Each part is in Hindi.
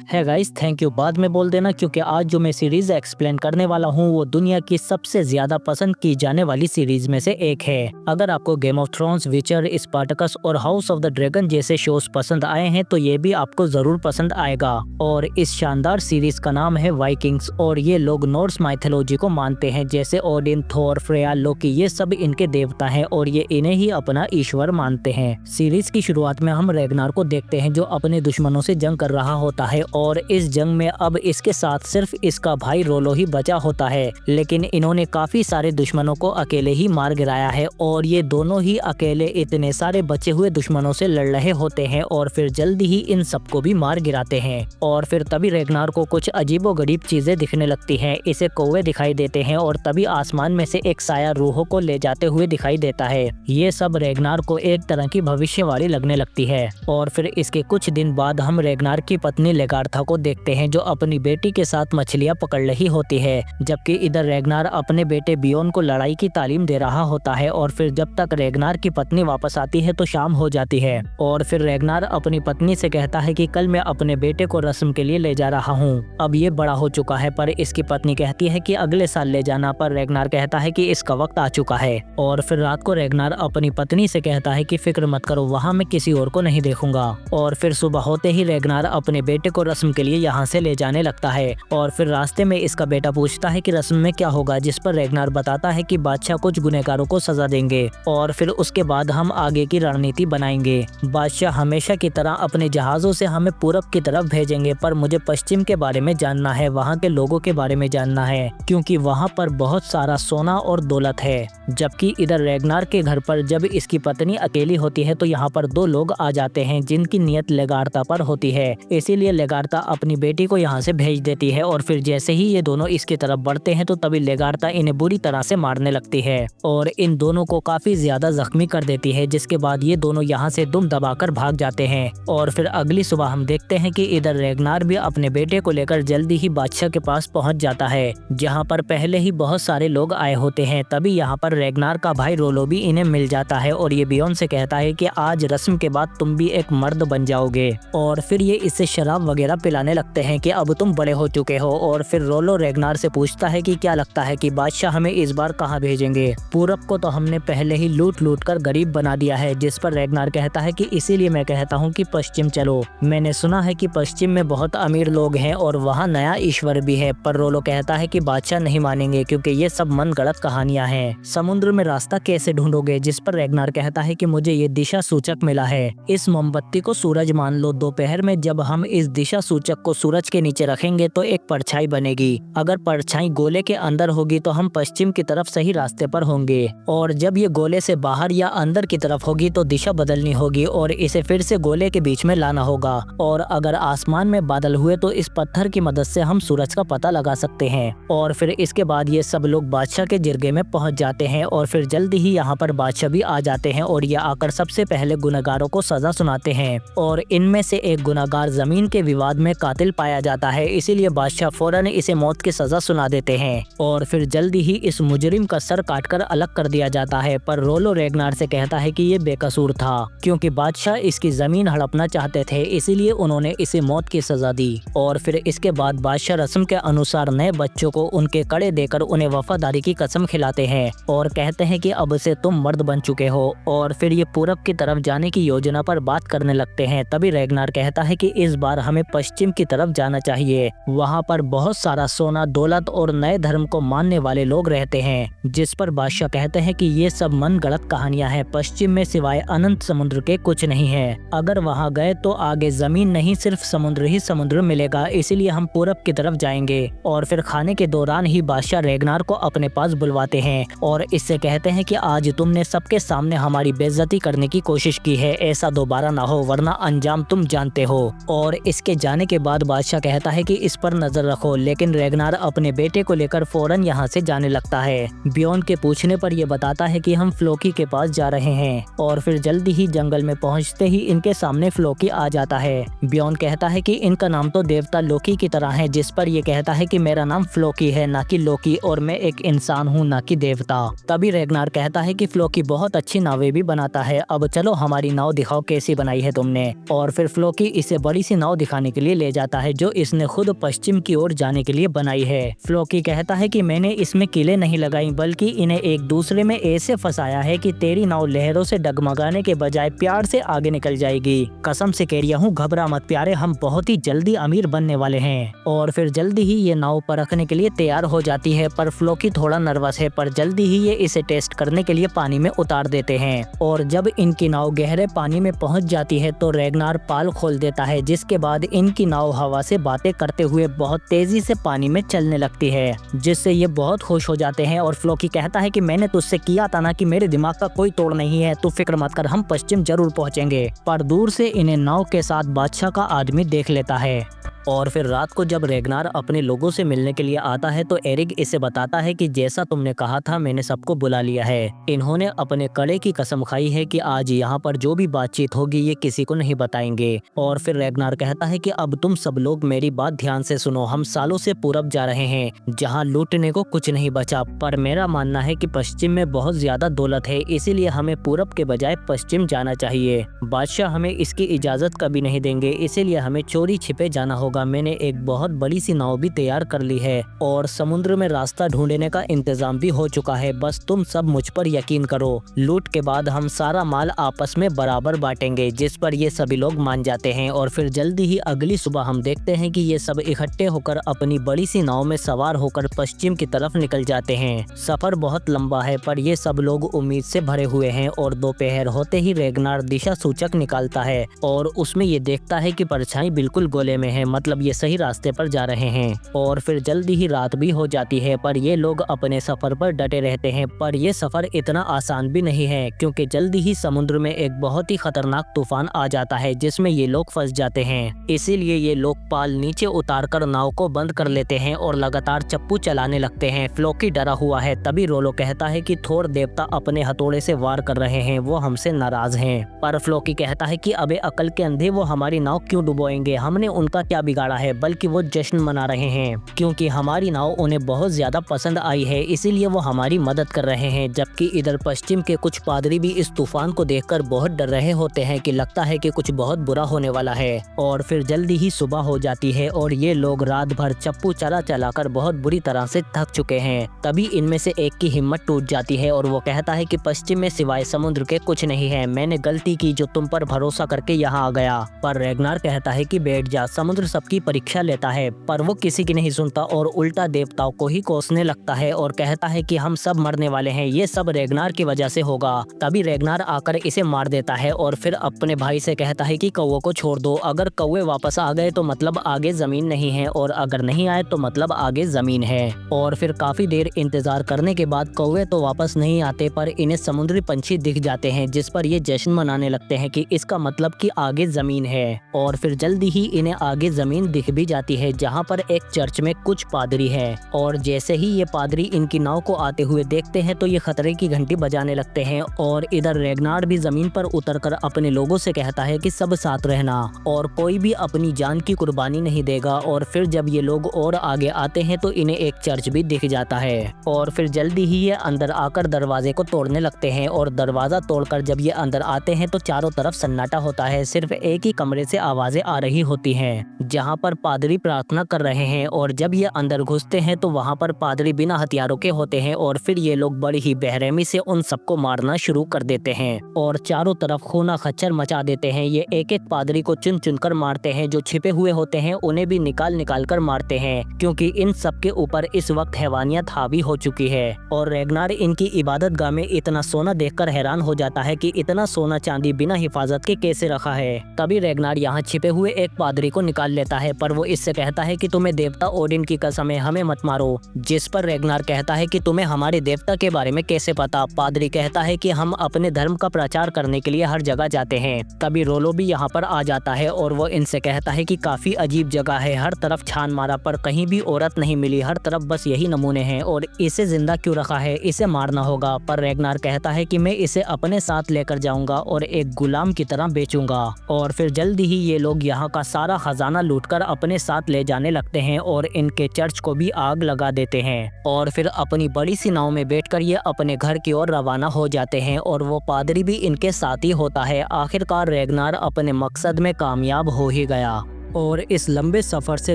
है गाइस, थैंक यू बाद में बोल देना, क्योंकि आज जो मैं सीरीज एक्सप्लेन करने वाला हूँ वो दुनिया की सबसे ज्यादा पसंद की जाने वाली सीरीज में से एक है। अगर आपको गेम ऑफ थ्रोन्स, विचर, स्पार्टकस और हाउस ऑफ द ड्रैगन जैसे शोज पसंद आए हैं तो ये भी आपको जरूर पसंद आएगा। और इस शानदार सीरीज का नाम है वाइकिंग्स और ये लोग नॉर्स माइथोलॉजी को मानते हैं, जैसे ओडिन, थोर, फ्रेया, लोकी, ये सब इनके देवता हैं और ये इन्हें ही अपना ईश्वर मानते हैं। सीरीज की शुरुआत में हम रैग्नार को देखते हैं जो अपने दुश्मनों से जंग कर रहा होता है और इस जंग में अब इसके साथ सिर्फ इसका भाई रोलो ही बचा होता है, लेकिन इन्होंने काफी सारे दुश्मनों को अकेले ही मार गिराया है और ये दोनों ही अकेले इतने सारे बचे हुए दुश्मनों से लड़ रहे होते हैं और फिर जल्दी ही इन सबको भी मार गिराते हैं। और फिर तभी रैग्नार को कुछ अजीबोगरीब चीजें दिखने लगती हैं। इसे कौवे दिखाई देते हैं और तभी आसमान में से एक साया रूहों को ले जाते हुए दिखाई देता है। ये सब रैग्नार को एक तरह की भविष्यवाणी लगने लगती है। और फिर इसके कुछ दिन बाद हम रैग्नार की पत्नी लेगार्था को देखते हैं जो अपनी बेटी के साथ मछलियां पकड़ रही होती है, जबकि इधर रैग्नार अपने बेटे बियोन को लड़ाई की तालीम दे रहा होता है। और फिर जब तक रैग्नार की पत्नी वापस आती है तो शाम हो जाती है और फिर रैग्नार अपनी पत्नी से कहता है कि कल मैं अपने बेटे को रस्म के लिए ले जा रहा हूँ। अब ये बड़ा हो चुका है, पर इसकी पत्नी कहती है कि अगले साल ले जाना, पर रैग्नार कहता है कि इसका वक्त आ चुका है। और फिर रात को रैग्नार अपनी पत्नी से कहता है कि फिक्र मत करो, वहाँ मैं किसी और को नहीं देखूंगा। और फिर सुबह होते ही रैग्नार अपने बेटे को रस्म के लिए यहाँ से ले जाने लगता है और फिर रास्ते में इसका बेटा पूछता है कि रस्म में क्या होगा, जिस पर रैग्नार बताता है कि बादशाह कुछ गुनहगारों को सजा देंगे और फिर उसके बाद हम आगे की रणनीति बनाएंगे। बादशाह हमेशा की तरह अपने जहाजों से हमें पूरब की तरफ भेजेंगे, पर मुझे पश्चिम के बारे में जानना है, वहाँ के लोगों के बारे में जानना है, क्योंकि वहाँ पर बहुत सारा सोना और दौलत है। जबकि इधर रैग्नार के घर पर जब इसकी पत्नी अकेली होती है तो यहाँ पर दो लोग आ जाते हैं जिनकी नियत लेगार्था पर होती है, इसीलिए लेगार्था अपनी बेटी को यहाँ से भेज देती है। और फिर जैसे ही ये दोनों इसकी तरफ बढ़ते हैं तो तभी लेगार्था इन्हें बुरी तरह से मारने लगती है और इन दोनों को काफी ज्यादा जख्मी कर देती है, जिसके बाद ये दोनों यहाँ से दुम दबाकर भाग जाते हैं। और फिर अगली सुबह हम देखते हैं कि इधर रैग्नार भी अपने बेटे को लेकर जल्दी ही बादशाह के पास पहुँच जाता है, जहाँ पर पहले ही बहुत सारे लोग आए होते हैं। तभी यहाँ पर रैग्नार का भाई रोलो भी इन्हें मिल जाता है और ये बियोन से कहता है कि आज रस्म के बाद तुम भी एक मर्द बन जाओगे। और फिर ये इससे शराब वगैरह पिलाने लगते हैं कि अब तुम बड़े हो चुके हो। और फिर रोलो रैग्नार से पूछता है कि क्या लगता है कि बादशाह हमें इस बार कहाँ भेजेंगे, पूरब को तो हमने पहले ही लूट लूट कर गरीब बना दिया है। जिस पर रैग्नार कहता है कि इसीलिए मैं कहता हूँ कि पश्चिम चलो, मैंने सुना है कि पश्चिम में बहुत अमीर लोग हैं और वहाँ नया ईश्वर भी है। पर रोलो कहता है कि बादशाह नहीं मानेंगे क्योंकि ये सब मन गढ़ंत कहानियां हैं। समुद्र में रास्ता कैसे ढूंढोगे? जिस पर रैग्नार कहता है कि मुझे ये दिशा सूचक मिला है, इस मोमबत्ती को सूरज मान लो, दोपहर में जब हम इस दिशा सूचक को सूरज के नीचे रखेंगे तो एक परछाई बनेगी। अगर परछाई गोले के अंदर होगी तो हम पश्चिम की तरफ सही रास्ते पर होंगे, और जब ये गोले से बाहर या अंदर की तरफ होगी तो दिशा बदलनी होगी और इसे फिर से गोले के बीच में लाना होगा। और अगर आसमान में बादल हुए तो इस पत्थर की मदद से हम सूरज का पता लगा सकते हैं। और फिर इसके बाद ये सब लोग बादशाह के जिरगे में पहुंच जाते हैं और फिर जल्दी ही यहाँ पर बादशाह भी आ जाते हैं और ये आकर सबसे पहले गुनहगारों को सजा सुनाते हैं। और इनमें से एक गुनहगार जमीन के विवाद में कातिल पाया जाता है, इसीलिए बादशाह फौरन इसे मौत की सजा सुना देते हैं और फिर जल्दी ही इस मुजरिम का सर काटकर अलग कर दिया जाता है। पर रोलो रैग्नार से कहता है कि ये बेकसूर था, क्योंकि बादशाह इसकी जमीन हड़पना चाहते थे, इसीलिए उन्होंने इसे मौत की सजा दी। और फिर इसके बाद बादशाह रस्म के अनुसार नए बच्चों को उनके कड़े देकर उन्हें वफादारी की कसम खिलाते हैं और कहते हैं कि अब से तुम मर्द बन चुके हो। और फिर ये पूरब की तरफ जाने की योजना पर बात करने लगते हैं। तभी रैग्नार कहता है कि इस बार हमें पश्चिम की तरफ जाना चाहिए, वहाँ पर बहुत सारा सोना, दौलत और नए धर्म को मानने वाले लोग रहते हैं। जिस पर बादशाह कहते हैं कि ये सब मन गढ़ंत कहानियां हैं, पश्चिम में सिवाय अनंत समुद्र के कुछ नहीं है। अगर वहाँ गए तो आगे जमीन नहीं सिर्फ समुद्र ही समुद्र मिलेगा, इसीलिए हम पूरब की तरफ जाएंगे। और फिर खाने के दौरान ही बादशाह रैग्नार को अपने पास बुलवाते हैं और इससे कहते हैं कि आज तुमने सबके सामने हमारी बेइज्जती करने की कोशिश की है, ऐसा दोबारा ना हो वरना अंजाम तुम जानते हो। और इसके जाने के बाद बादशाह कहता है कि इस पर नजर रखो, लेकिन रैग्नार अपने बेटे को लेकर फौरन यहाँ से जाने लगता है। बियोन के पूछने पर यह बताता है कि हम फ्लोकी के पास जा रहे हैं और फिर जल्दी ही जंगल में पहुँचते ही इनके सामने फ्लोकी आ जाता है। बियोन कहता है कि इनका नाम तो देवता लोकी की तरह है, जिस पर यह कहता है कि मेरा नाम फ्लोकी है ना कि लोकी, और मैं एक इंसान हूँ ना कि देवता। तभी रैग्नार कहता है कि फ्लोकी बहुत अच्छी नावें भी बनाता है, अब चलो हमारी नाव दिखाओ कैसी बनाई है तुमने। और फिर फ्लोकी इसे बड़ी सी नाव दिखाने के लिए ले जाता है जो इसने खुद पश्चिम की ओर जाने के लिए बनाई है। फ्लोकी कहता है कि मैंने इसमें कीलें नहीं लगाई बल्कि इन्हें एक दूसरे में ऐसे फंसाया है कि तेरी नाव लहरों से डगमगाने के बजाय प्यार से आगे निकल जाएगी। कसम से कह रहा हूँ, घबरा मत प्यारे, हम बहुत ही जल्दी अमीर बनने वाले हैं। और फिर जल्दी ही ये नाव परखने के लिए तैयार हो जाती है, पर फ्लोकी थोड़ा नर्वस है, पर जल्दी ही ये इसे टेस्ट करने के लिए पानी में उतार देते हैं। और जब इनकी नाव गहरे पानी में पहुंच जाती है तो रेगनार पाल खोल देता है, जिसके बाद इनकी नाव हवा से बातें करते हुए बहुत तेजी से पानी में चलने लगती है, जिससे ये बहुत खुश हो जाते हैं। और फ्लोकी कहता है कि मैंने तुझसे किया था ना कि मेरे दिमाग का कोई तोड़ नहीं है, तू फिक्र मत कर, हम पश्चिम जरूर पहुंचेंगे। पर दूर से इन्हें नाव के साथ बादशाह का आदमी देख लेता है। और फिर रात को जब रेगनार अपने लोगों से मिलने के लिए आता है तो एरिक इसे बताता है कि जैसा तुमने कहा था मैंने सबको बुला लिया है। इन्होंने अपने कड़े की कसम खाई है कि आज यहाँ पर जो भी बातचीत होगी ये किसी को नहीं बताएंगे। और फिर रेगनार कहता है कि अब तुम सब लोग मेरी बात ध्यान से सुनो, हम सालों से पूरब जा रहे हैं जहाँ लूटने को कुछ नहीं बचा, पर मेरा मानना है कि पश्चिम में बहुत ज्यादा दौलत है, इसीलिए हमें पूरब के बजाय पश्चिम जाना चाहिए। बादशाह हमें इसकी इजाजत कभी नहीं देंगे, इसीलिए हमें चोरी छिपे जाना होगा। मैंने एक बहुत बड़ी सी नाव भी तैयार कर ली है और समुद्र में रास्ता ढूंढने का इंतजाम भी हो चुका है, बस तुम सब मुझ पर यकीन करो। लूट के बाद हम सारा माल आपस में बराबर बांटेंगे, जिस पर ये सभी लोग मान जाते हैं। और फिर जल्दी ही अगली सुबह हम देखते हैं कि ये सब इकट्ठे होकर अपनी बड़ी सी नाव में सवार होकर पश्चिम की तरफ निकल जाते हैं। सफर बहुत लंबा है पर ये सब लोग उम्मीद से भरे हुए हैं और दोपहर होते ही रेगनार दिशा सूचक निकालता है और उसमें ये देखता है कि परछाई बिल्कुल गोले में है, मतलब ये सही रास्ते पर जा रहे हैं। और फिर जल्दी ही रात भी हो जाती है, पर ये लोग अपने सफर पर डटे रहते हैं। पर ये सफर इतना आसान भी नहीं है, क्योंकि जल्दी ही समुद्र में एक बहुत ही खतरनाक तूफान आ जाता है जिसमें ये लोग फंस जाते हैं। इसीलिए ये लोग पाल नीचे उतारकर नाव को बंद कर लेते हैं और लगातार चप्पू चलाने लगते हैं। फ्लोकी डरा हुआ है, तभी रोलो कहता है कि थोर देवता अपने हथौड़े से वार कर रहे हैं, वो हमसे नाराज हैं। पर फ्लोकी कहता है कि अबे अकल के अंधे, वो हमारी नाव क्यों डुबोएंगे, हमने उनका क्या बिगाड़ा है, बल्कि वो जश्न मना रहे हैं क्योंकि हमारी नाव उन्हें बहुत ज्यादा पसंद आई है, इसीलिए वो हमारी मदद कर रहे हैं। जबकि इधर पश्चिम के कुछ पादरी भी इस तूफान को देखकर बहुत डर रहे होते हैं कि लगता है कि कुछ बहुत बुरा होने वाला है। और फिर जल्दी ही सुबह हो जाती है और ये लोग रात भर चप्पू चला चलाकर बहुत बुरी तरह से थक चुके हैं। तभी इनमें से एक की हिम्मत टूट जाती है और वो कहता है कि पश्चिम में सिवाय समुद्र के कुछ नहीं है, मैंने गलती की जो तुम पर भरोसा करके यहाँ आ गया। पर रेगनार कहता है कि बैठ जा, समुद्र सबकी परीक्षा लेता है। पर वो किसी की नहीं सुनता और उल्टा देवताओं को ही कोसने लगता है और कहता है कि हम सब मरने वाले हैं, ये सब रेगनार की वजह से होगा। तभी रेगनार आकर इसे मार देता है और फिर अपने भाई से कहता है कि कौवे को छोड़ दो, अगर कौवे वापस आ गए तो मतलब आगे जमीन नहीं है और अगर नहीं आए तो मतलब आगे जमीन है। और फिर काफी देर इंतजार करने के बाद कौवे तो वापस नहीं आते, पर इन्हें समुद्री पंछी दिख जाते हैं, जिस पर ये जश्न मनाने लगते हैं कि इसका मतलब कि आगे जमीन है। और फिर जल्दी ही इन्हें आगे जमीन दिख भी जाती है जहाँ पर एक चर्च में कुछ पादरी है। और जैसे ही ये पादरी इनकी नाव को आते हुए देखते हैं तो ये खतरे की घंटी बजाने लगते हैं। और इधर रेगनार भी जमीन पर उतरकर अपने लोगों से कहता है कि सब साथ रहना और कोई भी अपनी जान की कुर्बानी नहीं देगा। और फिर जब ये लोग और आगे आते हैं तो इन्हें एक चर्च भी दिख जाता है और फिर जल्दी ही ये अंदर आकर दरवाजे को तोड़ने लगते हैं। और दरवाजा तोड़कर जब ये अंदर आते हैं तो चारों तरफ सन्नाटा होता है, सिर्फ एक ही कमरे से आवाजें आ रही होती हैं जहाँ पर पादरी प्रार्थना कर रहे हैं। और जब ये अंदर घुसते हैं तो वहाँ पर पादरी बिना हथियारों के होते हैं और फिर ये लोग बड़ी ही बेरहमी से उन सबको मारना शुरू कर देते हैं और चारों तरफ खूना खच्चर मचा देते हैं। ये एक एक पादरी को चुन चुन कर मारते हैं, जो छिपे हुए होते हैं उन्हें भी निकाल निकाल कर मारते हैं, क्योंकि इन सब के ऊपर इस वक्त हैवानियत हावी हो चुकी है। और रेगनार इनकी इबादत गाह में इतना सोना देखकर हैरान हो जाता है कि इतना सोना चांदी बिना हिफाजत के कैसे रखा है। तभी रेगनार यहाँ छिपे हुए एक पादरी को निकाल लेता है, पर वो इससे कहता है कि तुम्हें देवता ओडिन की कसम है, हमें मत मारो। जिस पर रेगनार कहता है कि तुम्हें हमारे देवता के बारे में कैसे पता। पादरी कहता है कि हम अपने धर्म का प्रचार करने के लिए हर जगह जाते हैं। तभी रोलो भी यहाँ पर आ जाता है और वो इनसे कहता है कि काफी अजीब जगह है, हर तरफ छान मारा पर कहीं भी औरत नहीं मिली, हर तरफ बस यही नमूने हैं और इसे जिंदा क्यों रखा है, इसे मारना होगा। पर रेगनार कहता है कि मैं इसे अपने साथ लेकर जाऊंगा और एक गुलाम की तरह बेचूंगा। और फिर जल्दी ही ये लोग यहाँ का सारा खजाना लूटकर अपने साथ ले जाने लगते हैं और इनके चर्च को भी आग लगा देते हैं। और फिर अपनी बड़ी सी नाव में बैठकर ये अपने घर की ओर रवाना हो जाते हैं और वो पादरी भी इनके साथ ही होता है। आखिरकार रेगनार अपने मकसद में कामयाब हो ही गया। और इस लंबे सफर से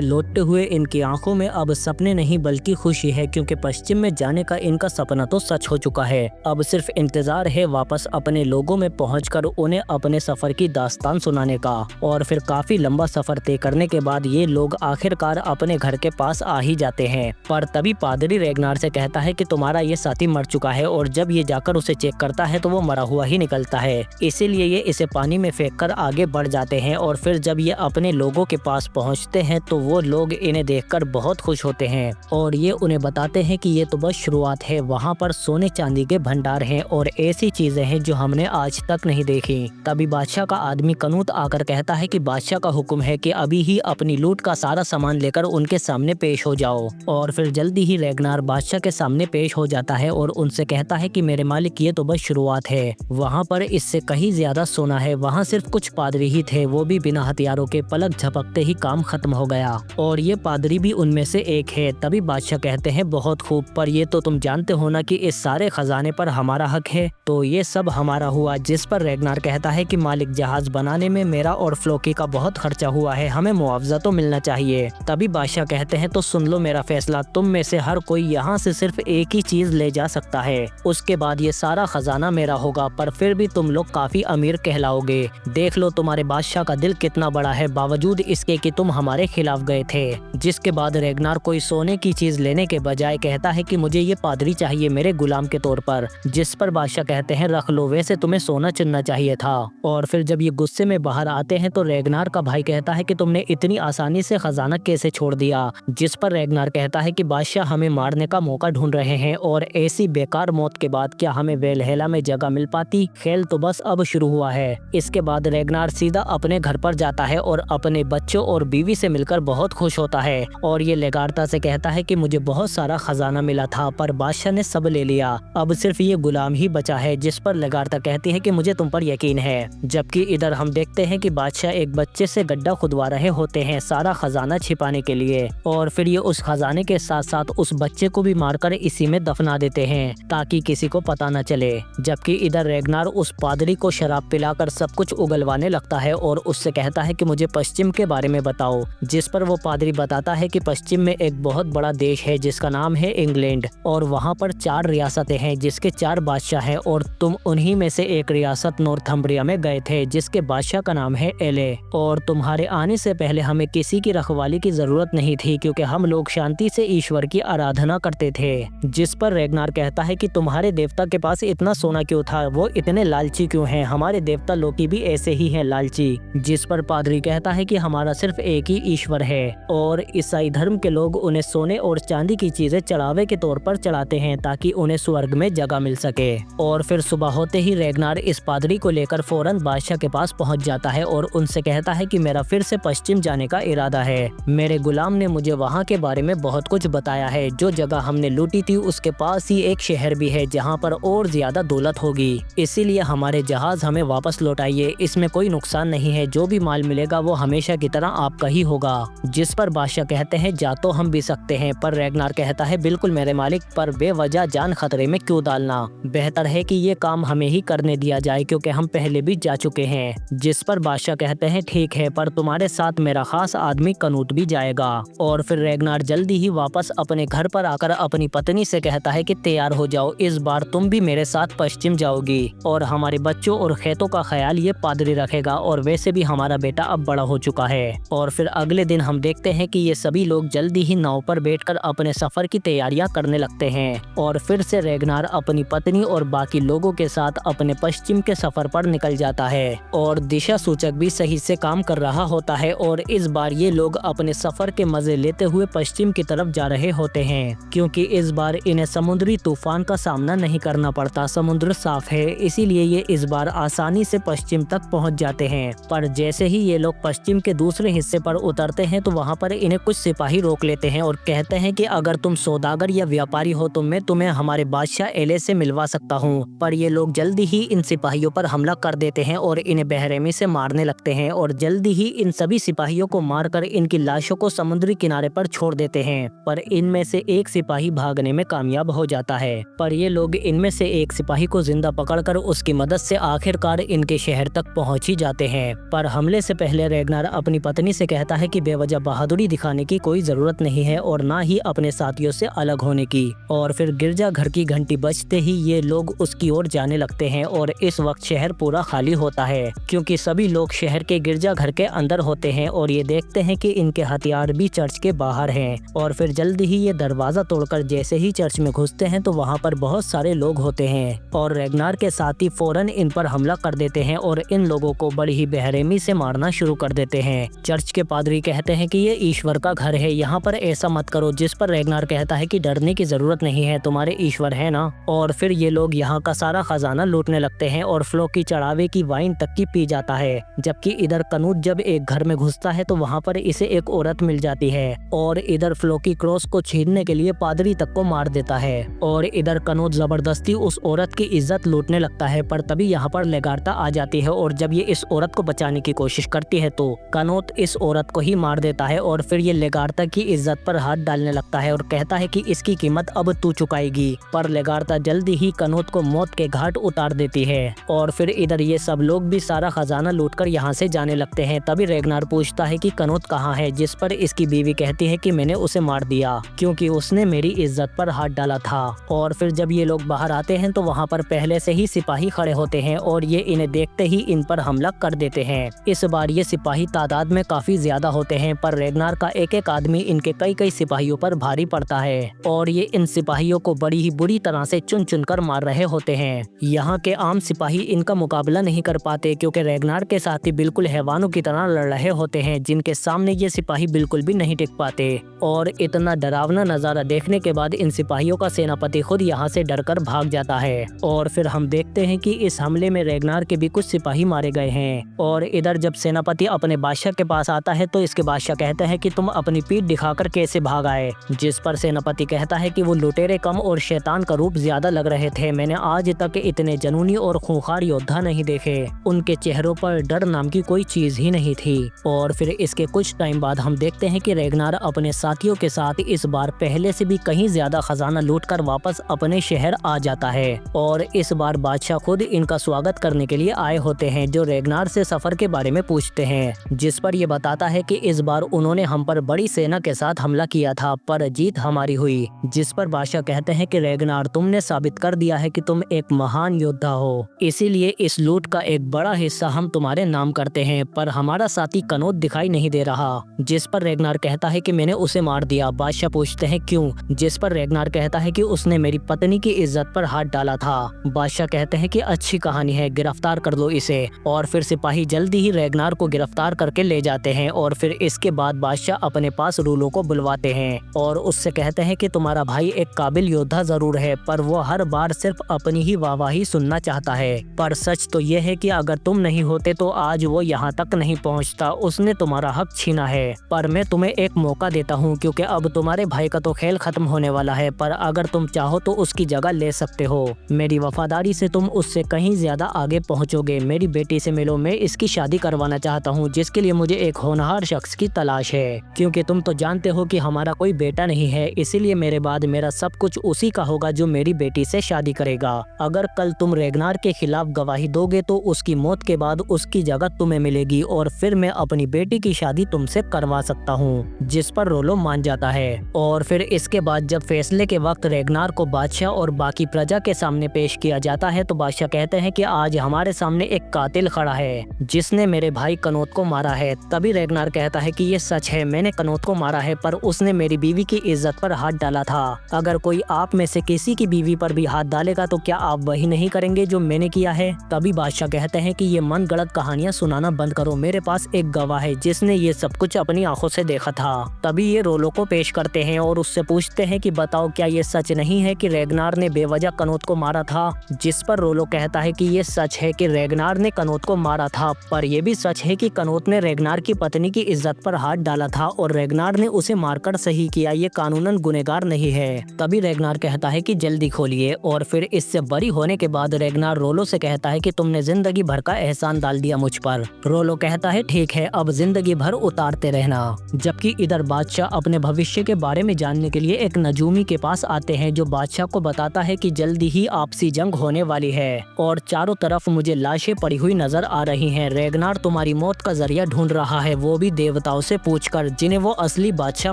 लौटते हुए इनकी आंखों में अब सपने नहीं बल्कि खुशी है, क्योंकि पश्चिम में जाने का इनका सपना तो सच हो चुका है। अब सिर्फ इंतजार है वापस अपने लोगों में पहुंचकर उन्हें अपने सफर की दास्तान सुनाने का। और फिर काफी लंबा सफर तय करने के बाद ये लोग आखिरकार अपने घर के पास आ ही जाते हैं। पर तभी पादरी रेगनार से कहता है कि तुम्हारा ये साथी मर चुका है, और जब ये जाकर उसे चेक करता है तो वो मरा हुआ ही निकलता है। इसीलिए ये इसे पानी में फेंककर आगे बढ़ जाते हैं। और फिर जब ये अपने लोगों के पास पहुंचते हैं तो वो लोग इन्हें देखकर बहुत खुश होते हैं और ये उन्हें बताते हैं कि ये तो बस शुरुआत है। वहाँ पर सोने चांदी के भंडार हैं और ऐसी चीजें हैं जो हमने आज तक नहीं देखी। तभी बादशाह का आदमी कनूत आकर कहता है कि बादशाह का हुक्म है कि अभी ही अपनी लूट का सारा सामान लेकर उनके सामने पेश हो जाओ। और फिर जल्दी ही रेगनार बादशाह के सामने पेश हो जाता है और उनसे कहता है कि मेरे मालिक ये तो बस शुरुआत है, वहाँ पर इससे कहीं ज्यादा सोना है। वहाँ सिर्फ कुछ पादरी ही थे, वो भी बिना हथियारों के। पलक झपकते ही काम खत्म हो गया और ये पादरी भी उनमें से एक है। तभी बादशाह कहते हैं बहुत खूब, पर ये तो तुम जानते हो ना कि इस सारे खजाने पर हमारा हक है, तो ये सब हमारा हुआ। जिस पर रेगनार कहता है कि मालिक जहाज बनाने में मेरा और फ्लोकी का बहुत खर्चा हुआ है, हमें मुआवजा तो मिलना चाहिए। तभी बादशाह कहते हैं तो सुन लो मेरा फैसला, तुम में से हर कोई यहाँ से सिर्फ एक ही चीज ले जा सकता है, उसके बाद ये सारा खजाना मेरा होगा। पर फिर भी तुम लोग काफी अमीर कहलाओगे। देख लो तुम्हारे बादशाह का दिल कितना बड़ा है, बावजूद इसके कि तुम हमारे खिलाफ गए थे। जिसके बाद रेगनार कोई सोने की चीज लेने के बजाय कहता है कि मुझे ये पादरी चाहिए मेरे गुलाम के तौर पर। जिस पर बादशाह कहते हैं रख लो, वैसे तुम्हें सोना चुनना चाहिए था। और फिर जब ये गुस्से में बाहर आते हैं तो रेगनार का भाई कहता है कि तुमने इतनी आसानी से खजाना कैसे छोड़ दिया। जिस पर रेगनार कहता है कि बादशाह हमें मारने का मौका ढूंढ रहे हैं और ऐसी बेकार मौत के बाद क्या हमें वेलहेला में जगह मिल पाती। खेल तो बस अब शुरू हुआ है। इसके बाद रेगनार सीधा अपने घर पर जाता है और अपने बच्चों और बीवी से मिलकर बहुत खुश होता है और ये लेगार्ता से कहता है कि मुझे बहुत सारा खजाना मिला था पर बादशाह ने सब ले लिया, अब सिर्फ ये गुलाम ही बचा है। जिस पर लेगार्ता कहती है कि मुझे तुम पर यकीन है। जबकि इधर हम देखते हैं कि बादशाह एक बच्चे से गड्ढा खुदवा रहे होते हैं सारा खजाना छिपाने के लिए, और फिर ये उस खजाने के साथ साथ उस बच्चे को भी मारकर इसी में दफना देते हैं ताकि किसी को पता न चले। जबकि इधर रेगनार उस पादरी को शराब पिलाकर सब कुछ उगलवाने लगता है और उससे कहता है कि मुझे पश्चिम के बारे में बताओ। जिस पर वो पादरी बताता है कि पश्चिम में एक बहुत बड़ा देश है जिसका नाम है इंग्लैंड, और वहाँ पर 4 रियासतें हैं जिसके 4 बादशाह हैं, और तुम उन्हीं में से एक रियासत नॉर्थम्ब्रिया में गए थे जिसके बादशाह का नाम है एले, और तुम्हारे आने से पहले हमें किसी की रखवाली की जरूरत नहीं थी क्योंकि हम लोग शांति से ईश्वर की आराधना करते थे। जिस पर रेगनार कहता है कि तुम्हारे देवता के पास इतना सोना क्यों था, वो इतने लालची क्यों हैं? हमारे देवता लोकी भी ऐसे ही हैं लालची। जिस पर पादरी कहता है कि हमारा सिर्फ एक ही ईश्वर है और ईसाई धर्म के लोग उन्हें सोने और चांदी की चीजें चढ़ावे के तौर पर चढ़ाते हैं ताकि उन्हें स्वर्ग में जगह मिल सके। और फिर सुबह होते ही रेगनार इस पादरी को लेकर फौरन बादशाह के पास पहुंच जाता है और उनसे कहता है कि मेरा फिर से पश्चिम जाने का इरादा है। मेरे गुलाम ने मुझे वहाँ के बारे में बहुत कुछ बताया है। जो जगह हमने लूटी थी उसके पास ही एक शहर भी है जहाँ पर और ज्यादा दौलत होगी, इसीलिए हमारे जहाज हमें वापस लौटाइए, इसमें कोई नुकसान नहीं है, जो भी माल मिलेगा वो हमेशा की तरह आपका ही होगा। जिस पर बादशाह कहते हैं जा तो हम भी सकते हैं, पर रेगनार कहता है बिल्कुल मेरे मालिक, पर बेवजह जान खतरे में क्यों डालना, बेहतर है कि ये काम हमें ही करने दिया जाए क्योंकि हम पहले भी जा चुके हैं। जिस पर बादशाह कहते हैं ठीक है, पर तुम्हारे साथ मेरा खास आदमी कनूत भी जाएगा। और फिर रेगनार जल्दी ही वापस अपने घर पर आकर अपनी पत्नी से कहता है कि तैयार हो जाओ, इस बार तुम भी मेरे साथ पश्चिम जाओगी और हमारे बच्चों और खेतों का ख्याल ये पादरी रखेगा, और वैसे भी हमारा बेटा अब बड़ा हो चुका है। और फिर अगले दिन हम देखते हैं कि ये सभी लोग जल्दी ही नाव पर बैठकर अपने सफर की तैयारियां करने लगते हैं और फिर से रेगनार अपनी पत्नी और बाकी लोगों के साथ अपने पश्चिम के सफर पर निकल जाता है और दिशा सूचक भी सही से काम कर रहा होता है। और इस बार ये लोग अपने सफर के मजे लेते हुए पश्चिम की तरफ जा रहे होते हैं क्योंकि इस बार इन्हें समुद्री तूफान का सामना नहीं करना पड़ता, समुद्र साफ है, इसीलिए ये इस बार आसानी से पश्चिम तक पहुंच जाते हैं। पर जैसे ही ये लोग पश्चिम के दूसरे हिस्से पर उतरते हैं तो वहाँ पर इन्हें कुछ सिपाही रोक लेते हैं और कहते हैं कि अगर तुम सौदागर या व्यापारी हो तो मैं तुम्हें हमारे बादशाह एले से मिलवा सकता हूँ। पर ये लोग जल्दी ही इन सिपाहियों पर हमला कर देते हैं और इन्हें बेरहमी से मारने लगते हैं और जल्दी ही इन सभी सिपाहियों को मारकर इनकी लाशों को समुद्री किनारे पर छोड़ देते हैं। पर इनमें से एक सिपाही भागने में कामयाब हो जाता है, पर ये लोग इनमें से एक सिपाही को जिंदा पकड़कर उसकी मदद से आखिरकार इनके शहर तक पहुंच ही जाते हैं। पर हमले से पहले रेगनार अपनी अपनी पत्नी से कहता है कि बेवजह बहादुरी दिखाने की कोई जरूरत नहीं है और ना ही अपने साथियों से अलग होने की। और फिर गिरजाघर की घंटी बजते ही ये लोग उसकी ओर जाने लगते हैं और इस वक्त शहर पूरा खाली होता है क्योंकि सभी लोग शहर के गिरजाघर के अंदर होते हैं और ये देखते हैं कि इनके हथियार भी चर्च के बाहर हैं। और फिर जल्दी ही ये दरवाजा तोड़कर जैसे ही चर्च में घुसते हैं तो वहाँ पर बहुत सारे लोग होते हैं और रेगनार के साथी फौरन इन पर हमला कर देते हैं और इन लोगों को बड़ी ही बेरहमी से मारना शुरू कर देते हैं। चर्च के पादरी कहते हैं कि ये ईश्वर का घर है, यहाँ पर ऐसा मत करो, जिस पर रेगनार कहता है कि डरने की जरूरत नहीं है, तुम्हारे ईश्वर है ना। और फिर ये लोग यहाँ का सारा खजाना लूटने लगते हैं और फ्लो की चढ़ावे की वाइन तक की पी जाता है। जबकि इधर कनूत जब एक घर में घुसता है तो वहाँ पर इसे एक औरत मिल जाती है और इधर फ्लो की क्रॉस को छीनने के लिए पादरी तक को मार देता है और इधर कनूत जबरदस्ती उस औरत की इज्जत लूटने लगता है। पर तभी यहाँ पर लेगार्ता आ जाती है और जब ये इस औरत को बचाने की कोशिश करती है तो कनूत इस औरत को ही मार देता है और फिर ये लेगार्ता की इज्जत पर हाथ डालने लगता है और कहता है कि इसकी कीमत अब तू चुकाएगी। पर लेगार्ता जल्दी ही कनूत को मौत के घाट उतार देती है और फिर इधर ये सब लोग भी सारा खजाना लूटकर यहाँ से जाने लगते हैं। तभी रेगनार पूछता है कि कनूत कहाँ है, जिस पर इसकी बीवी कहती है कि मैंने उसे मार दिया क्योंकि उसने मेरी इज्जत पर हाथ डाला था। और फिर जब ये लोग बाहर आते हैं तो वहाँ पर पहले से ही सिपाही खड़े होते हैं और ये इन्हें देखते ही इन पर हमला कर देते हैं। इस बार ये सिपाही तादाद में काफी ज्यादा होते हैं पर रेगनार का एक एक आदमी इनके कई कई सिपाहियों पर भारी पड़ता है और ये इन सिपाहियों को बड़ी ही बुरी तरह से चुन चुन कर मार रहे होते हैं। यहाँ के आम सिपाही इनका मुकाबला नहीं कर पाते क्योंकि रेगनार के साथी बिल्कुल हैवानों की तरह लड़ रहे होते हैं जिनके सामने ये सिपाही बिल्कुल भी नहीं टिक पाते। और इतना डरावना नजारा देखने के बाद इन सिपाहियों का सेनापति खुद यहाँ से डरकर भाग जाता है। और फिर हम देखते हैं कि इस हमले में रेगनार के भी कुछ सिपाही मारे गए हैं। और इधर जब सेनापति अपने बादशाह के पास आता है तो इसके बादशाह कहते हैं कि तुम अपनी पीठ दिखाकर कैसे भाग आए, जिस पर सेनापति कहता है कि वो लुटेरे कम और शैतान का रूप ज्यादा लग रहे थे, मैंने आज तक इतने जुनूनी और खूंखार योद्धा नहीं देखे, उनके चेहरों पर डर नाम की कोई चीज ही नहीं थी। और फिर इसके कुछ टाइम बाद हम देखते हैं कि रेगनार अपने साथियों के साथ इस बार पहले से भी कहीं ज्यादा खजाना लूटकर वापस अपने शहर आ जाता है और इस बार बादशाह खुद इनका स्वागत करने के लिए आए होते हैं, जो रेगनार से सफर के बारे में पूछते हैं, जिस पर ये बताता है कि इस बार उन्होंने हम पर बड़ी सेना के साथ हमला किया था पर जीत हमारी हुई। जिस पर बादशाह कहते हैं कि रेगनार तुमने साबित कर दिया है कि तुम एक महान योद्धा हो, इसीलिए इस लूट का एक बड़ा हिस्सा हम तुम्हारे नाम करते हैं, पर हमारा साथी कनौत दिखाई नहीं दे रहा। जिस पर रेगनार कहता है कि मैंने उसे मार दिया। बादशाह पूछते हैं क्यों, जिस पर रेगनार कहता है कि उसने मेरी पत्नी की इज्जत पर हाथ डाला था। बादशाह कहते हैं कि अच्छी कहानी है, गिरफ्तार कर लो इसे। और फिर सिपाही जल्दी ही रेगनार को गिरफ्तार करके ले जाते हैं और फिर इसके बाद बादशाह अपने पास रूलों को बुलवाते हैं और उससे कहते हैं कि तुम्हारा भाई एक काबिल योद्धा जरूर है पर वो हर बार सिर्फ अपनी ही वाहवाही सुनना चाहता है, पर सच तो ये है कि अगर तुम नहीं होते तो आज वो यहाँ तक नहीं पहुँचता। उसने तुम्हारा हक छीना है, पर मैं तुम्हें एक मौका देता हूँ क्योंकि अब तुम्हारे भाई का तो खेल खत्म होने वाला है, पर अगर तुम चाहो तो उसकी जगह ले सकते हो। मेरी वफादारी से तुम उससे कहीं ज्यादा आगे पहुँचोगे। मेरी बेटी से मिलो, मैं इसकी शादी करवाना चाहता हूँ जिसके लिए मुझे एक होनहार शख्स की तलाश है, क्योंकि तुम तो जानते हो कि हमारा कोई बेटा नहीं है, इसीलिए मेरे बाद मेरा सब कुछ उसी का होगा जो मेरी बेटी से शादी करेगा। अगर कल तुम रेगनार के खिलाफ गवाही दोगे तो उसकी मौत के बाद उसकी जगह तुम्हें मिलेगी और फिर मैं अपनी बेटी की शादी तुमसे करवा सकता हूँ। जिस पर रोलो मान जाता है। और फिर इसके बाद जब फैसले के वक्त रेगनार को बादशाह और बाकी प्रजा के सामने पेश किया जाता है तो बादशाह कहते हैं कि आज हमारे सामने एक कातिल खड़ा है जिसने मेरे भाई कनौत को मारा है। तभी रेगनार कहता है कि ये सच है, मैंने कनौत को मारा है पर उसने मेरी बीवी की इज्जत पर हाथ डाला था। अगर कोई आप में से किसी की बीवी पर भी हाथ डालेगा तो क्या आप वही नहीं करेंगे जो मैंने किया है। तभी बादशाह कहते हैं कि ये मन गलत कहानियां सुनाना बंद करो, मेरे पास एक गवाह है जिसने ये सब कुछ अपनी आंखों से देखा था। तभी ये रोलो को पेश करते हैं और उससे पूछते हैं कि बताओ क्या ये सच नहीं है कि रेगनार ने बेवजह कनौत को मारा था। जिस पर रोलो कहता है कि ये सच है कि रेगनार ने कनौत को मारा था, पर यह भी सच है कि कनौत ने रेगनार की पत्नी की इज्जत पर हाथ डाला था और रेगनार ने उसे मारकर सही किया, ये कानूनन गुनहगार नहीं है। तभी रेगनार कहता है कि जल्दी खोलिए। और फिर इससे बरी होने के बाद रेगनार रोलो से कहता है कि तुमने जिंदगी भर का एहसान डाल दिया मुझ पर। रोलो कहता है ठीक है, अब जिंदगी भर उतारते रहना। जबकि इधर बादशाह अपने भविष्य के बारे में जानने के लिए एक नजूमी के पास आते हैं जो बादशाह को बताता है कि जल्दी ही आपसी जंग होने वाली है और चारों तरफ मुझे लाशें पड़ी हुई नजर आ रही हैं। रेगनार तुम्हारी मौत का जरिया ढूंढ रहा है, वो भी देवताओं से पूछकर, जिन्हें वो असली बादशाह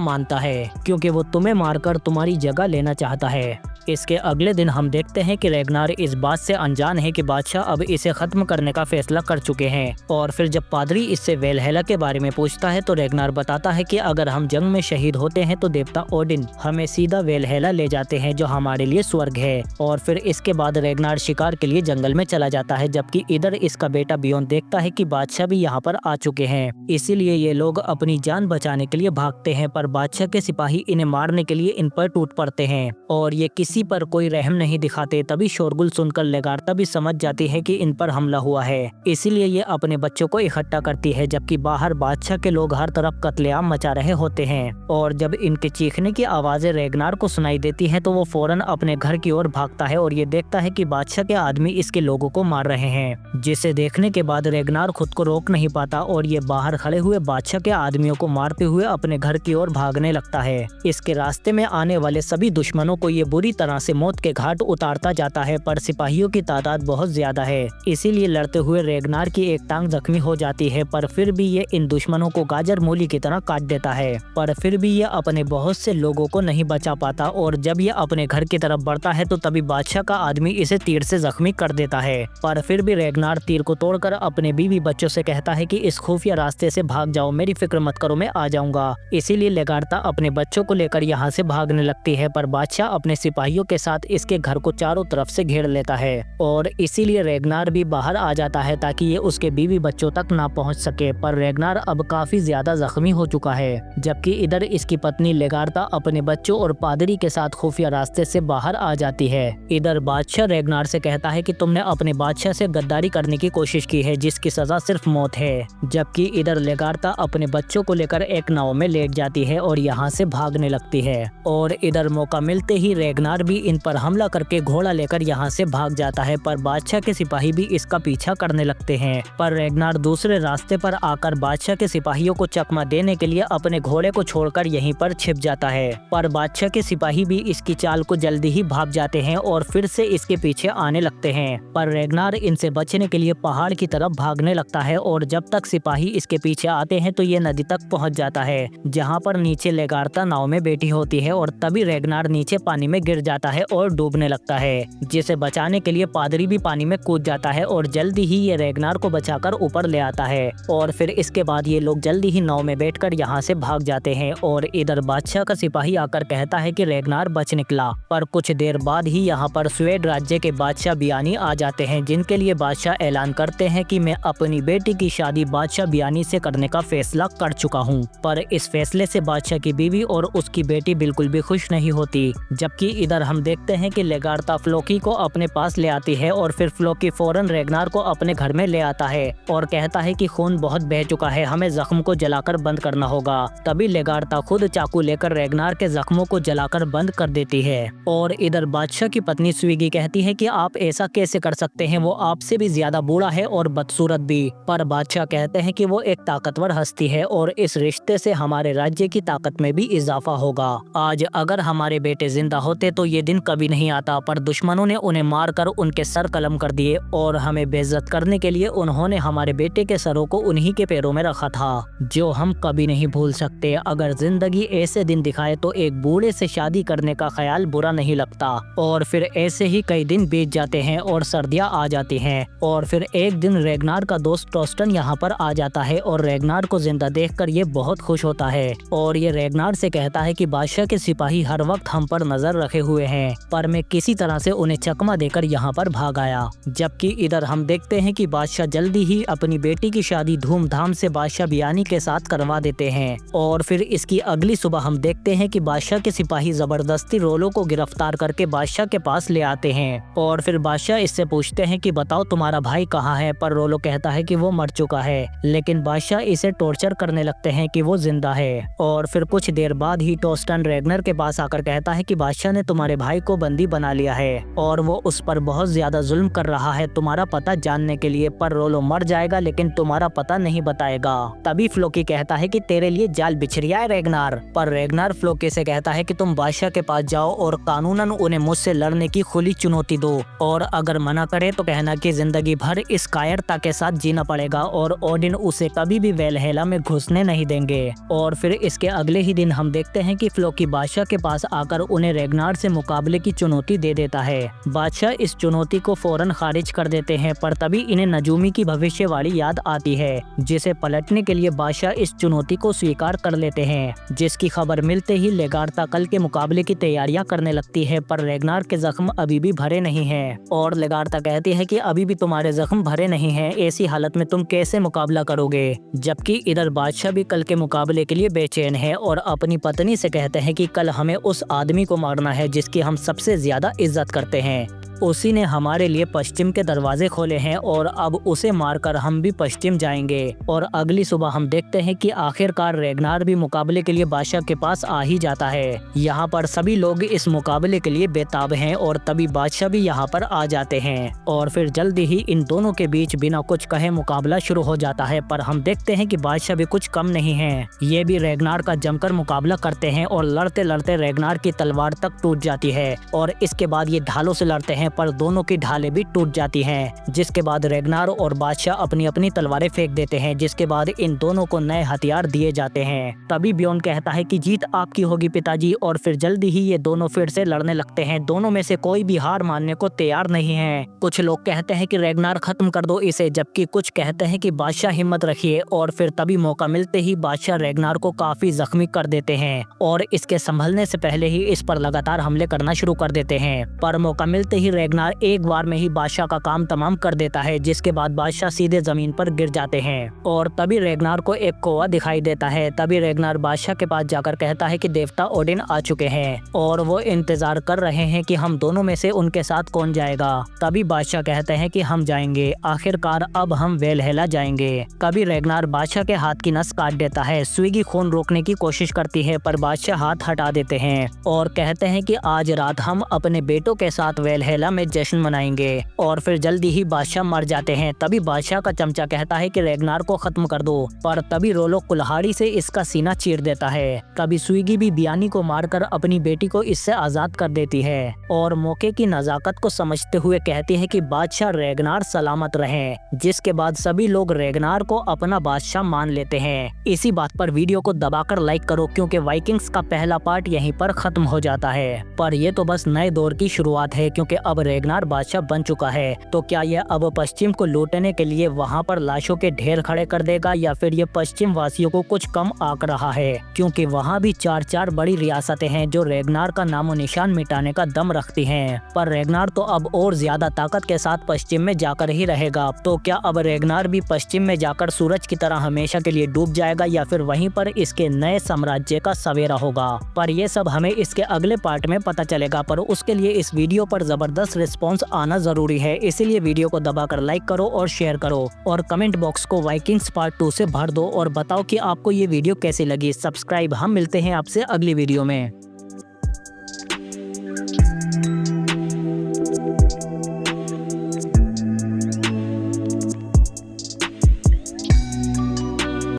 मानता है, क्योंकि वो तुम्हें मारकर तुम्हारी जगह लेना चाहता है। इसके अगले दिन हम देखते हैं कि रेगनार इस बात से अनजान है कि बादशाह अब इसे खत्म करने का फैसला कर चुके हैं। और फिर जब पादरी इससे वेलहेला के बारे में पूछता है तो रेगनार बताता है कि अगर हम जंग में शहीद होते हैं तो देवता ओडिन हमें सीधा वेलहेला ले जाते हैं, जो हमारे लिए स्वर्ग है। और फिर इसके बाद रेगनार शिकार के लिए जंगल में चला जाता है, जबकि इधर इसका बेटा बियोन देखता है कि बादशाह भी यहाँ पर आ चुके हैं। इसीलिए ये लोग अपनी जान बचाने के लिए भागते हैं, पर बादशाह के सिपाही इन्हें मारने के लिए इन पर टूट पड़ते हैं और ये किसी पर कोई रहम नहीं दिखाते। तभी शोरगुल सुनकर लेगार्ता भी समझ जाती है कि इन पर हमला हुआ है, इसीलिए ये अपने बच्चों को इकट्ठा करती है, जबकि बाहर बादशाह के लोग हर तरफ कत्लेआम मचा रहे होते हैं। और जब इनके चीखने की आवाजें रेगनार को सुनाई देती हैं तो वो फौरन अपने घर की ओर भागता है और ये देखता है कि बादशाह के आदमी इसके लोगों को मार रहे हैं, जिसे देखने के बाद रेगनार खुद को रोक नहीं पाता और ये बाहर खड़े हुए बादशाह के आदमियों को मारते हुए अपने घर की ओर भागने लगता है। इसके रास्ते में आने वाले सभी दुश्मनों को ये बुरी तरह से मौत के घाट उतारता जाता है, पर सिपाहियों की तादाद बहुत ज्यादा है, इसीलिए लड़ते हुए रेगनार की एक टांग जख्मी हो जाती है। पर फिर भी ये इन दुश्मनों को गाजर मूली की तरह काट देता है, पर फिर भी ये अपने बहुत से लोगों को नहीं बचा पाता। और जब ये अपने घर की तरफ बढ़ता है तो तभी बादशाह का आदमी इसे तीर से जख्मी कर देता है, पर फिर भी रेगनार तीर को तोड़कर अपने बीवी बच्चों से कहता है कि इस खुफिया रास्ते से भाग जाओ, मेरी फिक्र मत करो, मैं आ जाऊंगा। इसीलिए लेगार्ता अपने बच्चों को लेकर यहाँ से भागने लगती है, पर बादशाह अपने सिपाहियों के साथ इसके घर को चारों तरफ से घेर लेता है और इसीलिए रेगनार भी बाहर आ जाता है ताकि ये उसके बीवी बच्चों तक ना पहुंच सके। पर रेगनार अब काफी ज्यादा जख्मी हो चुका है, जबकि इधर इसकी पत्नी लेगार्ता अपने बच्चों और पादरी के साथ खुफिया रास्ते से बाहर आ जाती है। इधर बादशाह रेगनार से कहता है कि तुमने अपने बादशाह से गद्दारी करने की कोशिश की है, जिसकी सजा सिर्फ मौत है। जबकि इधर लेगार्ता अपने बच्चों को लेकर एक नाव में लेट जाती है और यहाँ से भागने लगती है। और इधर मौका मिलते ही रेगनार भी इन पर हमला करके घोड़ा लेकर यहाँ से भाग जाता है, पर बादशाह के सिपाही भी इसका पीछा करने लगते हैं। पर रेगनार दूसरे रास्ते पर आकर बादशाह के सिपाहियों को चकमा देने के लिए अपने घोड़े को छोड़कर यहीं पर छिप जाता है, पर बादशाह के सिपाही भी इसकी चाल को जल्दी ही भाप जाते हैं और फिर से इसके पीछे आने लगते हैं। पर रेगनार इनसे बचने के लिए पहाड़ की तरफ भागने लगता है और जब तक सिपाही इसके पीछे आते हैं तो ये नदी तक पहुँच जाता है, जहाँ पर नीचे लेगार्ता नाव में बैठी होती है। और तभी रेगनार नीचे पानी में गिर जाता है और डूबने लगता है, जिसे बचाने के लिए पादरी भी पानी में कूद जाता है और जल्दी ही ये रेगनार को बचाकर ऊपर ले आता है। और फिर इसके बाद ये लोग जल्दी ही नाव में बैठकर यहाँ से भाग जाते हैं। और इधर बादशाह का सिपाही आकर कहता है कि रेगनार बच निकला, पर कुछ देर बाद ही यहाँ पर स्वेड राज्य के बादशाह बियानी आ जाते हैं, जिनके लिए बादशाह ऐलान करते हैं कि मैं अपनी बेटी की शादी बादशाह बियानी से करने का फैसला कर चुका हूँ। पर इस फैसले से बादशाह की बीवी और उसकी बेटी बिल्कुल भी खुश नहीं होती। जबकि इधर हम देखते हैं कि लेगार्ता फ्लोकी को अपने पास ले आती है और फिर फ्लोकी फौरन रेगनार को अपने घर में ले आता है और कहता है कि खून बहुत बह चुका है, हमें जख्म को जलाकर बंद करना होगा। तभी लेगार्ता खुद चाकू लेकर रेगनार के जख्मों को जलाकर बंद कर देती है। और इधर बादशाह की पत्नी स्विगी कहती है कि आप ऐसा कैसे कर सकते हैं, वो आपसे भी ज्यादा बूढ़ा है और बदसूरत भी। पर बादशाह कहते हैं कि वो एक ताकतवर हस्ती है और इस रिश्ते से हमारे राज्य की ताकत में भी इजाफा होगा। आज अगर हमारे बेटे जिंदा होते तो ये दिन कभी नहीं आता, पर दुश्मनों ने उन्हें मारकर उनके सर कलम कर दिए और हमें बेइज्जत करने के लिए उन्होंने हमारे बेटे के सरों को उन्हीं के पैरों में रखा था, जो हम कभी नहीं भूल सकते। अगर जिंदगी ऐसे दिन दिखाए तो एक बूढ़े से शादी करने का ख्याल बुरा नहीं लगता। और फिर ऐसे ही कई दिन बीत जाते हैं और सर्दियां आ जाती हैं। और फिर एक दिन रेगनार का दोस्त टोस्टन यहाँ पर आ जाता है और रेगनार को जिंदा देखकर ये बहुत खुश होता है और ये रेगनार से कहता है कि बादशाह के सिपाही हर वक्त हम पर नजर रखे हुए हैं, पर मैं किसी तरह से उन्हें चकमा देकर यहाँ पर भाग आया। जबकि इधर हम देखते हैं कि बादशाह जल्दी ही अपनी बेटी की शादी धूमधाम से बादशाह बियानी के साथ करवा देते हैं। और फिर इसकी अगली सुबह हम देखते हैं कि बादशाह के सिपाही जबरदस्ती रोलो को गिरफ्तार करके बादशाह के पास ले आते हैं। और फिर बादशाह इससे पूछते हैं कि बताओ तुम्हारा भाई कहाँ है, पर रोलो कहता है कि वो मर चुका है, लेकिन बादशाह इसे टॉर्चर करने लगते हैं कि वो जिंदा है। और फिर कुछ देर बाद ही टोस्टन रेगनर के पास आकर कहता है कि बादशाह ने तुम्हारी तुम्हारे भाई को बंदी बना लिया है और वो उस पर बहुत ज्यादा जुल्म कर रहा है तुम्हारा पता जानने के लिए, पर रोलो मर जाएगा लेकिन तुम्हारा पता नहीं बताएगा। तभी फ्लोकी कहता है कि तेरे लिए जाल बिछ रहा है रेगनार, पर रेगनार फ्लोकी से कहता है कि तुम बादशाह के पास जाओ और कानूनन उन्हें मुझसे लड़ने की खुली चुनौती दो, और अगर मना करे तो कहना कि जिंदगी भर इस कायरता के साथ जीना पड़ेगा और ओडिन उसे कभी भी वेलहेला में घुसने नहीं देंगे। और फिर इसके अगले ही दिन हम देखते हैं कि फ्लोकी बादशाह के पास आकर उन्हें रेगनार से मुकाबले की चुनौती दे देता है। बादशाह इस चुनौती को फौरन खारिज कर देते हैं, पर तभी इन्हें नजूमी की भविष्यवाणी याद आती है, जिसे पलटने के लिए बादशाह इस चुनौती को स्वीकार कर लेते हैं, जिसकी खबर मिलते ही लेगार्ता कल के मुकाबले की तैयारियां करने लगती है, पर रेगनार के जख्म अभी भी भरे नहीं हैं। और लेगार्ता कहती है कि अभी भी तुम्हारे जख्म भरे नहीं हैं, ऐसी हालत में तुम कैसे मुकाबला करोगे। जबकि इधर बादशाह भी कल के मुकाबले के लिए बेचैन है और अपनी पत्नी से कहते हैं कि कल हमें उस आदमी को मारना है जिसकी हम सबसे ज्यादा इज्जत करते हैं। उसी ने हमारे लिए पश्चिम के दरवाजे खोले हैं और अब उसे मारकर हम भी पश्चिम जाएंगे। और अगली सुबह हम देखते हैं कि आखिरकार रेगनार भी मुकाबले के लिए बादशाह के पास आ ही जाता है। यहाँ पर सभी लोग इस मुकाबले के लिए बेताब हैं और तभी बादशाह भी यहाँ पर आ जाते हैं और फिर जल्दी ही इन दोनों के बीच बिना कुछ कहे मुकाबला शुरू हो जाता है। पर हम देखते हैं कि बादशाह भी कुछ कम नहीं है, ये भी रेगनार का जमकर मुकाबला करते हैं और लड़ते लड़ते रेगनार की तलवार तक टूट जाती है और इसके बाद ये ढालों से लड़ते हैं, पर दोनों की ढालें भी टूट जाती हैं। जिसके बाद रेगनार और बादशाह अपनी अपनी तलवारें फेंक देते हैं, जिसके बाद इन दोनों को नए हथियार दिए जाते हैं। तभी ब्योन कहता है कि जीत आपकी होगी पिताजी, और फिर जल्दी ही ये दोनों फिर से लड़ने लगते हैं। दोनों में से कोई भी हार मानने को तैयार नहीं है। कुछ लोग कहते हैं कि रेगनार खत्म कर दो इसे, जबकि कुछ कहते हैं कि बादशाह हिम्मत रखिए, और फिर तभी मौका मिलते ही बादशाह रेगनार को काफी जख्मी कर देते हैं और इसके संभलने से पहले ही इस पर लगातार हमले करना शुरू कर देते हैं। पर मौका मिलते ही रेगनार एक बार में ही बादशाह का काम तमाम कर देता है, जिसके बाद बादशाह सीधे जमीन पर गिर जाते हैं और तभी रेगनार को एक कौवा दिखाई देता है। तभी रेगनार बादशाह के पास जाकर कहता है कि देवता ओडिन आ चुके हैं और वो इंतजार कर रहे हैं कि हम दोनों में से उनके साथ कौन जाएगा। तभी बादशाह कहते हैं कि हम जाएंगे, आखिरकार अब हम वेलहेला जाएंगे। कभी रेगनार बादशाह के हाथ की नस काट देता है। स्विगी खून रोकने की कोशिश करती है, पर बादशाह हाथ हटा देते हैं और कहते हैं कि आज रात हम अपने बेटों के साथ वेलहेला में जश्न मनाएंगे। और फिर जल्दी ही बादशाह मर जाते हैं। तभी बादशाह का चमचा कहता है कि रेगनार को खत्म कर दो, पर तभी रोलो कुल्हाड़ी से इसका सीना चीर देता है। कभी स्विगी भी बियानी को मारकर अपनी बेटी को इससे आजाद कर देती है और मौके की नजाकत को समझते हुए कहती है कि बादशाह रेगनार सलामत रहे, जिसके बाद सभी लोग रेगनार को अपना बादशाह मान लेते हैं। इसी बात पर वीडियो को दबाकर लाइक करो, क्योंकि वाइकिंग्स का पहला पार्ट यहीं पर खत्म हो जाता है। पर ये तो बस नए दौर की शुरुआत है, क्योंकि अब रेगनार बादशाह बन चुका है। तो क्या यह अब पश्चिम को लूटने के लिए वहां पर लाशों के ढेर खड़े कर देगा, या फिर ये पश्चिम वासियों को कुछ कम आंक रहा है, क्योंकि वहां भी चार बड़ी रियासतें हैं जो रेगनार का नामो निशान मिटाने का दम रखती हैं। पर रेगनार तो अब और ज्यादा ताकत के साथ पश्चिम में जाकर ही रहेगा। तो क्या अब रेगनार भी पश्चिम में जाकर सूरज की तरह हमेशा के लिए डूब जाएगा, या फिर वहीं पर इसके नए साम्राज्य का सवेरा होगा? पर ये सब हमें इसके अगले पार्ट में पता चलेगा, पर उसके लिए इस वीडियो पर जबरदस्त रिस्पॉन्स आना जरूरी है। इसीलिए वीडियो को दबाकर लाइक करो और शेयर करो और कमेंट बॉक्स को वाइकिंग्स पार्ट 2 से भर दो और बताओ कि आपको ये वीडियो कैसी लगी। सब्सक्राइब। हम मिलते हैं आपसे अगली वीडियो में।